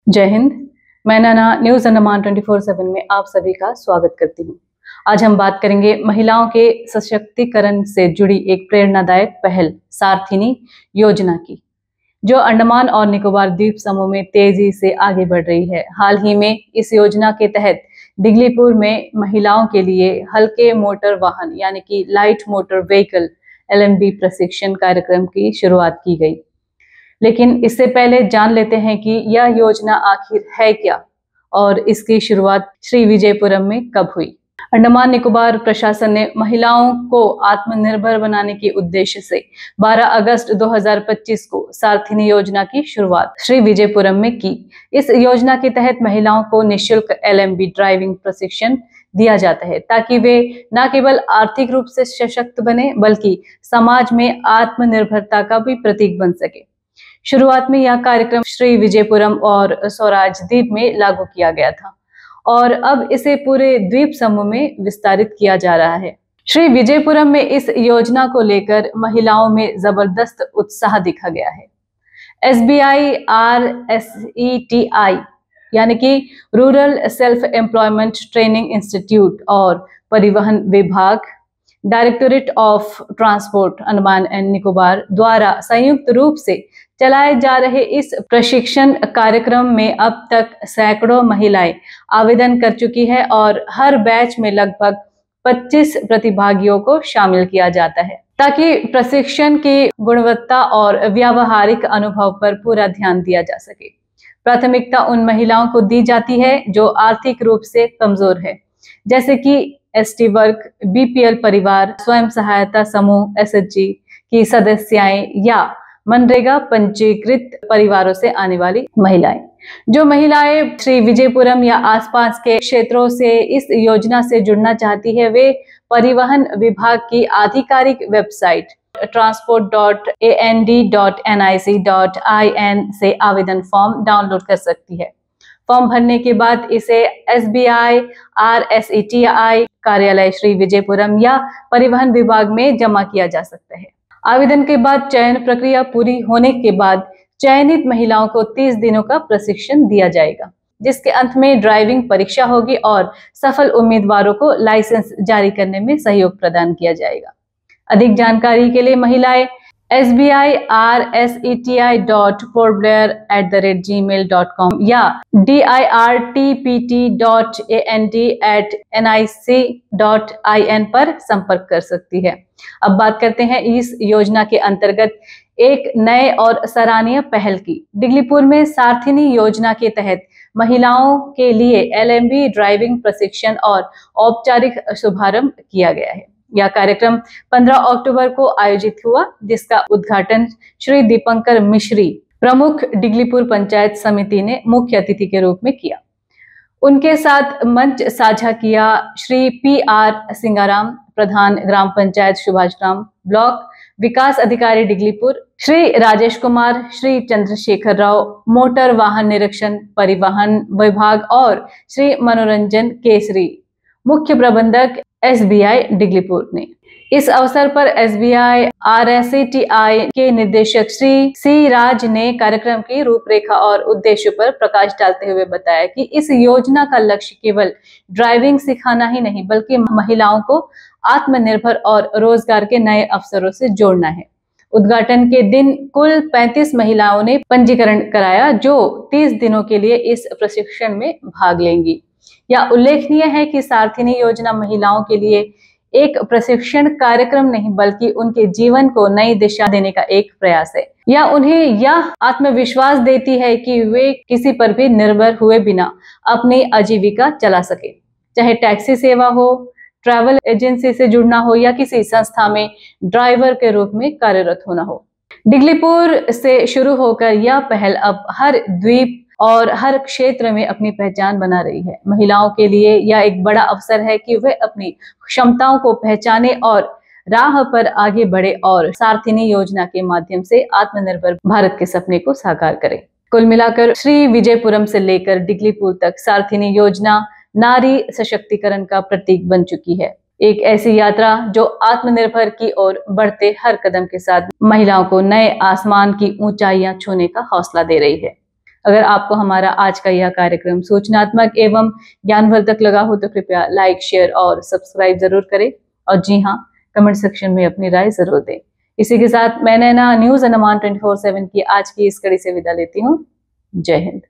जय हिंद। मैं नैना न्यूज अंडमान 24/7 में आप सभी का स्वागत करती हूँ। आज हम बात करेंगे महिलाओं के सशक्तिकरण से जुड़ी एक प्रेरणादायक पहल सारथिनी योजना की, जो अंडमान और निकोबार द्वीप समूह में तेजी से आगे बढ़ रही है। हाल ही में इस योजना के तहत डिगलीपुर में महिलाओं के लिए हल्के मोटर वाहन यानी कि लाइट मोटर व्हीकल LMV प्रशिक्षण कार्यक्रम की शुरुआत की गई। लेकिन इससे पहले जान लेते हैं कि यह योजना आखिर है क्या और इसकी शुरुआत श्री विजयपुरम में कब हुई। अंडमान निकोबार प्रशासन ने महिलाओं को आत्मनिर्भर बनाने के उद्देश्य से 12 अगस्त 2025 को सारथिनी योजना की शुरुआत श्री विजयपुरम में की। इस योजना के तहत महिलाओं को निःशुल्क LMV ड्राइविंग प्रशिक्षण दिया जाता है ताकि वे न केवल आर्थिक रूप से सशक्त बने बल्कि समाज में आत्मनिर्भरता का भी प्रतीक बन सके। शुरुआत में यह कार्यक्रम श्री विजयपुरम और स्वराज द्वीप में लागू किया गया था और अब इसे पूरे द्वीप समूह में विस्तारित किया जा रहा है। श्री विजयपुरम में इस योजना को लेकर महिलाओं में जबरदस्त उत्साह दिखा गया है। SBI RSETI यानी कि rural self employment training institute और परिवहन विभाग, directorate of transport Andaman and Nicobar द्वारा संयुक्त रूप से चलाए जा रहे इस प्रशिक्षण कार्यक्रम में अब तक सैकड़ों महिलाएं आवेदन कर चुकी है और हर बैच में लगभग 25 प्रतिभागियों को शामिल किया जाता है ताकि प्रशिक्षण की गुणवत्ता और व्यावहारिक अनुभव पर पूरा ध्यान दिया जा सके। प्राथमिकता उन महिलाओं को दी जाती है जो आर्थिक रूप से कमजोर है, जैसे कि ST वर्ग, BPL परिवार, स्वयं सहायता समूह SHG की सदस्याएं या मनरेगा पंजीकृत परिवारों से आने वाली महिलाएं। जो महिलाएं श्री विजयपुरम या आसपास के क्षेत्रों से इस योजना से जुड़ना चाहती है, वे परिवहन विभाग की आधिकारिक वेबसाइट transport.and.nic.in से आवेदन फॉर्म डाउनलोड कर सकती है। फॉर्म भरने के बाद इसे SBI RSETI कार्यालय श्री विजयपुरम या परिवहन विभाग में जमा किया जा सकता है। आवेदन के बाद चयन प्रक्रिया पूरी होने के बाद चयनित महिलाओं को 30 दिनों का प्रशिक्षण दिया जाएगा, जिसके अंत में ड्राइविंग परीक्षा होगी और सफल उम्मीदवारों को लाइसेंस जारी करने में सहयोग प्रदान किया जाएगा। अधिक जानकारी के लिए महिलाएं SBI RSETI.portblair@gmail.com या dirtpt.and@nic.in पर संपर्क कर सकती है। अब बात करते हैं इस योजना के अंतर्गत एक नए और सराहनीय पहल की। डिगलीपुर में सारथिनी योजना के तहत महिलाओं के लिए LMV ड्राइविंग प्रशिक्षण और औपचारिक शुभारंभ किया गया है। यह कार्यक्रम 15 अक्टूबर को आयोजित हुआ, जिसका उद्घाटन श्री दीपंकर मिश्री, प्रमुख डिगलीपुर पंचायत समिति ने मुख्य अतिथि के रूप में किया। उनके साथ मंच साझा किया श्री PR सिंगाराम, प्रधान ग्राम पंचायत सुभाष ग्राम, ब्लॉक विकास अधिकारी डिगलीपुर, श्री राजेश कुमार, श्री चंद्रशेखर राव, मोटर वाहन निरीक्षण परिवहन विभाग और श्री मनोरंजन केसरी, मुख्य प्रबंधक SBI डिगलीपुर ने। इस अवसर पर SBI RSCTI के निदेशक श्री सी राज ने कार्यक्रम की रूपरेखा और उद्देश्य पर प्रकाश डालते हुए बताया कि इस योजना का लक्ष्य केवल ड्राइविंग सिखाना ही नहीं बल्कि महिलाओं को आत्मनिर्भर और रोजगार के नए अवसरों से जोड़ना है। उद्घाटन के दिन कुल 35 महिलाओं ने पंजीकरण कराया जो 30 दिनों के लिए इस प्रशिक्षण में भाग लेंगी। यह उल्लेखनीय है कि सारथिनी योजना महिलाओं के लिए एक प्रशिक्षण कार्यक्रम नहीं बल्कि उनके जीवन को नई दिशा देने का एक प्रयास है। यह उन्हें यह आत्मविश्वास देती है कि वे किसी पर भी निर्भर हुए बिना अपनी आजीविका चला सके, चाहे टैक्सी सेवा हो, ट्रैवल एजेंसी से जुड़ना हो या किसी संस्था में ड्राइवर के रूप में कार्यरत होना हो। डिगलीपुर से शुरू होकर यह पहल अब हर द्वीप और हर क्षेत्र में अपनी पहचान बना रही है। महिलाओं के लिए यह एक बड़ा अवसर है कि वे अपनी क्षमताओं को पहचाने और राह पर आगे बढ़े और सारथिनी योजना के माध्यम से आत्मनिर्भर भारत के सपने को साकार करें। कुल मिलाकर श्री विजयपुरम से लेकर डिगलीपुर तक सारथिनी योजना नारी सशक्तिकरण का प्रतीक बन चुकी है। एक ऐसी यात्रा जो आत्मनिर्भर की ओर बढ़ते हर कदम के साथ महिलाओं को नए आसमान की ऊंचाइयां छूने का हौसला दे रही है। अगर आपको हमारा आज का यह कार्यक्रम सूचनात्मक एवं ज्ञानवर्धक लगा हो तो कृपया लाइक, शेयर और सब्सक्राइब जरूर करें और जी हाँ, कमेंट सेक्शन में अपनी राय जरूर दें। इसी के साथ मैं नैना न्यूज अंडमान 24/7 की आज की इस कड़ी से विदा लेती हूँ। जय हिंद।